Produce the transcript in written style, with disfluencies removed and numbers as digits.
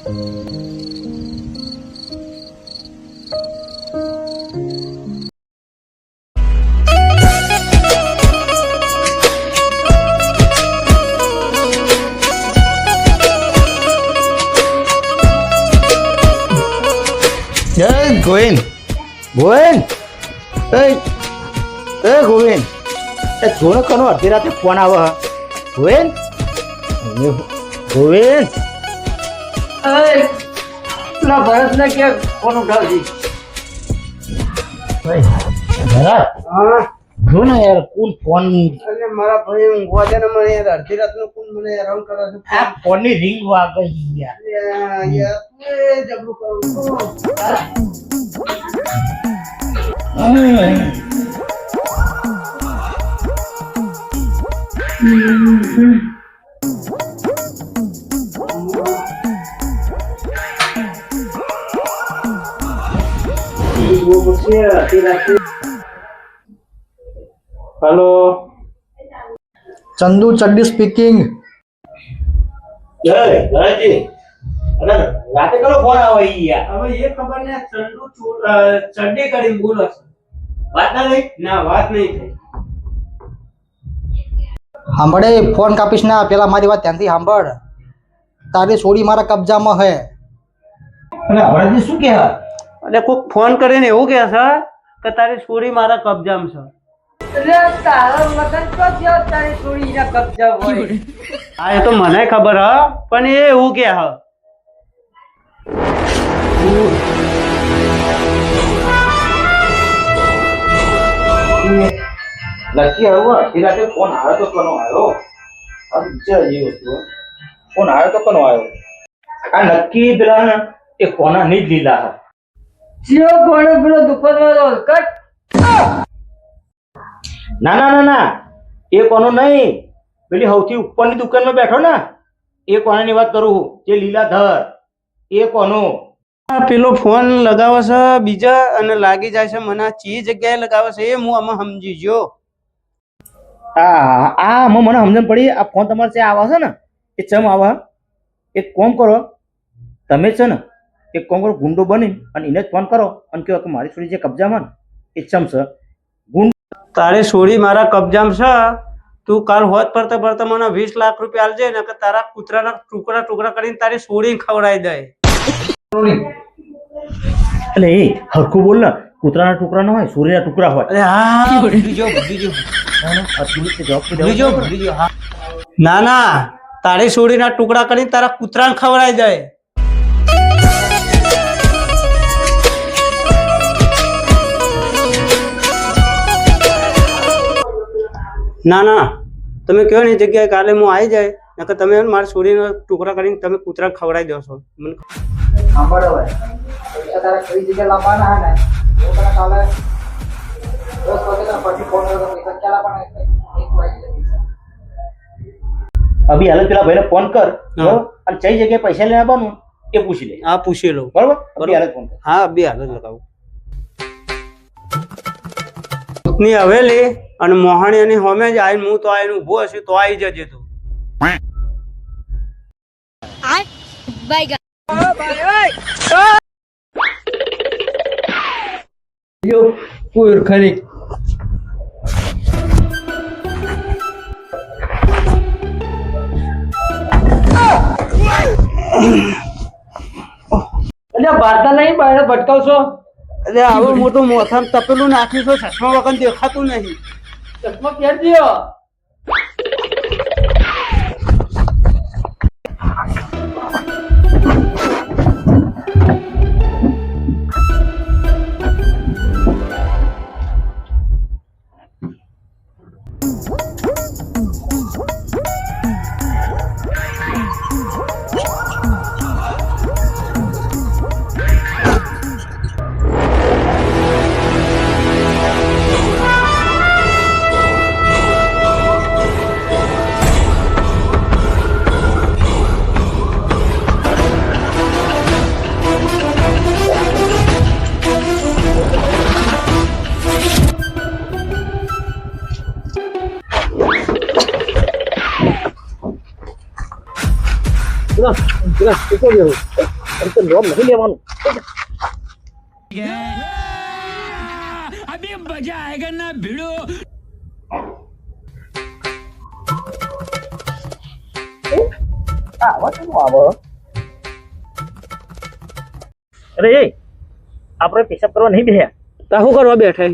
ગોવિંદ ગોવિંદ એ ગોવિંદ એ જોને કનો અડધી રાતે ફોન આવે ગોવિંદ ગોવિંદ પેલા ભરતને કે ફોન ઉઠાવજી હા જો ને યાર કોણ ફોન એટલે મારા ભાઈ ઊંઘવા દે ને મને યાર અડધી રાતનો કોણ મને હેરાન કરે છે આ ફોનની રિંગ વાગે યાર યાર જબરું કરું હેલો ચંદુ ચડ્ડી સ્પીકિંગ. રાતે કનો ફોન આવે યાર હવે એ ખબર ને ચંદુ ચડ્ડી કરીને બોલો છે વાત ના થઈ ના વાત નહીં થઈ સાંભળે ફોન કાપીશ ના પેલા મારી વાત ધ્યાનથી સાંભળ. તારી છોડી મારા કબજામાં હે. અને હમણાં શું કહે એટલે કોઈક ફોન કરીને એવું કહે છે કે તારી છોડી મારા કબજામાં છે એટલે તારા મતલબ તો જ તારી છોડી ના કબજા હોય હા એ તો મને ખબર હ પણ એ એવું કે હ નક્કી આવ્યો અડધી રાતે ફોન આવ્યો તો કનો આવ્યો આ વિચાર જે વસ્તુ ફોન આવ્યો તો કનો આવ્યો આ નક્કી પેલા એ કોના નહીં જ લીધા હા જીઓ કોને પેલો દુકાનમાં કટ ના ના ના ના એ કોનો નહીં પેલી સૌથી ઉપરની દુકાનમાં બેઠો ને એ કોનાની વાત કરું જે લીલાધર એ કોનો પેલો ફોન લગાવે છે બીજા અને લાગી જાય છે મને ચી જગ્યાએ લગાવે છે એ હું આમાં સમજી ગયો હા મને સમજણ પડી આ ફોન તમારે ત્યાં આવે છે ને એ ચમ આવે એક કોમ કરો તમે છે ને એક કોમ કરો ગુંડો બની અને એને જ ફોન કરો અને કહો કે મારી છોડી જે કબજામાં ને એ ચમ છે તારે છોડી મારા કબજામાં છે તું કાલ હોત પડતા પડતા મને 20 લાખ રૂપિયા આલજે ને કે તારા કૂતરાના ટુકડા ટુકડા કરીને તારી છોડી ખવડાવી દે એટલે એ હરખું બોલ ને કૂતરાના ટુકડા ન હોય સૂર્યના ટુકડા હોય અરે હા ના ના તારી છોડીના ટુકડા કરીને તારા કૂતરાને ખવડાવી દે ના ના તમે કહો ને જગ્યાએ કાલે હું આવી જાય નકર તમે મારા છોડીનો ટુકડા કરીને તમે કૂતરા ખવડાવી દો છો મને સાંભળ હવે પૈસા તારા કઈ જગ્યાએ લાવવાના હે ને હું તને કાલે 10 વાગે તને પછી ફોન કર્યો પૈસા ક્યાં લાવવાના એક વાગે અભી હાલ પેલા ભાઈને ફોન કર અને કઈ જગ્યાએ પૈસા લઈને આવવાનું એ પૂછી લે હા પૂછી લો બરાબર અભી હાલ ફોન કર હા અભી હાલ જ લગાવું ની હવેલી અને મોહાણીની હોમે જ આવીને હું તો આવીને ઊભો હશે તો આવી જજે તું પૂર ખરી બારતા નહીં બહાર ભટકાવશો એટલે આવું મોટું મોથામાં તપેલું નાખ્યું છો ચશ્મા વગર દેખાતું નહીં ચશ્મા પહેરજો કેટલો લેવું એમ તો લોન નહીં લેવાનું अभी मजा आएगा ना भिड़ो. આવો શું આવો અરે એ આપણે પેશાબ કરવા નહીં બેહ્યા તા શું કરવા બેઠા